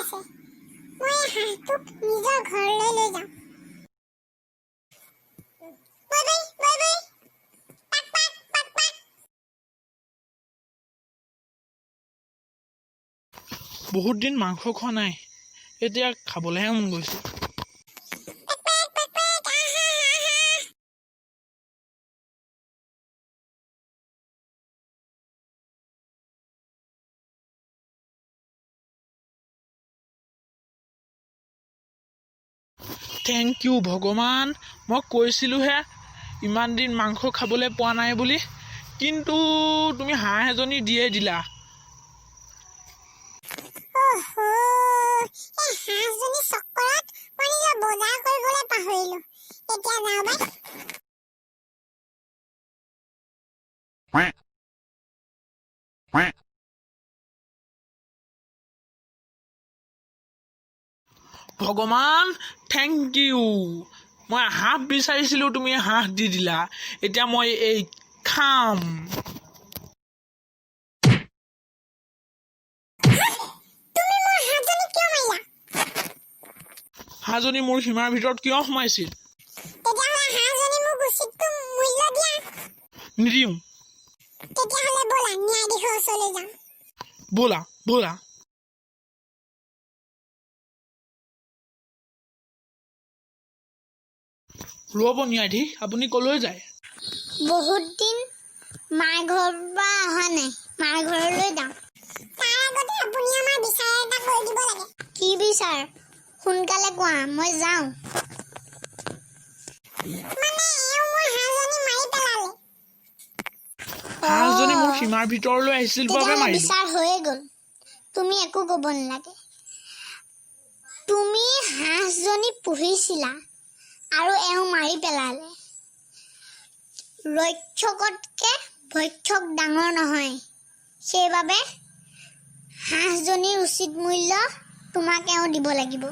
আছে মই হাঁহটোক নিজৰ ঘৰলৈ লৈ যাওঁ বাই বাই বাই বাই পাক পাক পাক পাক বহুত দিন মাংস খোৱা নাই এতিয়া খাবলৈহে মন গৈছে থেংক ইউ ভগৱান মই কৈছিলোঁহে ইমান দিন মাংস খাবলৈ পোৱা নাই বুলি কিন্তু তুমি হাঁহ এজনী দিয়ে দিলা ওহো এই হাঁহজনী চক্কৰত মই নিজৰ বজাৰ কৰিবলৈ পাহৰিলোঁ এতিয়া যাওঁ বাই ভগৱান থেংক ইউ মই হাঁহ বিচাৰিছিলোঁ তুমি হাঁহ দি দিলা এতিয়া মই এই খাম তুমি মোৰ হাঁহজনী কিয় মাৰিলা হাঁহজনী মোৰ সীমাৰ ভিতৰত কিয় সোমাইছিল তেতিয়াহ'লে হাঁহজনী মোক উচিত মূল্য দিয়া নিদিওঁ তেতিয়াহ'লে ব'লা ন্যায়াধীশৰ ওচৰলৈ যাওঁ ব'লা ব'লা ৰ'ব ন্যায়াধীশ আপুনি ক'লৈ যায় বহুত দিন মাৰ ঘৰৰ পৰা অহা নাই মাৰ ঘৰলৈ যাওঁ তাৰ আগতে আপুনি আমাৰ বিচাৰ এটা কৰি দিব লাগে কি বিচাৰ সোনকালে কোৱা মই যাওঁ মানে এওঁ মোৰ হাঁহজনী মাৰি পেলালে হাঁহজনী মোৰ সীমাৰ ভিতৰলৈ আহিছিল বাবে মাৰিলোঁ বিচাৰ হৈয়ে গ'ল তুমি একো ক'ব নালাগে তুমি হাঁহজনী পুহিছিলা আৰু এওঁ মাৰি পেলালে ৰক্ষকতকৈ ভক্ষক ডাঙৰ নহয় সেইবাবে হাঁহজনীৰ উচিত মূল্য তোমাক এওঁ দিব লাগিব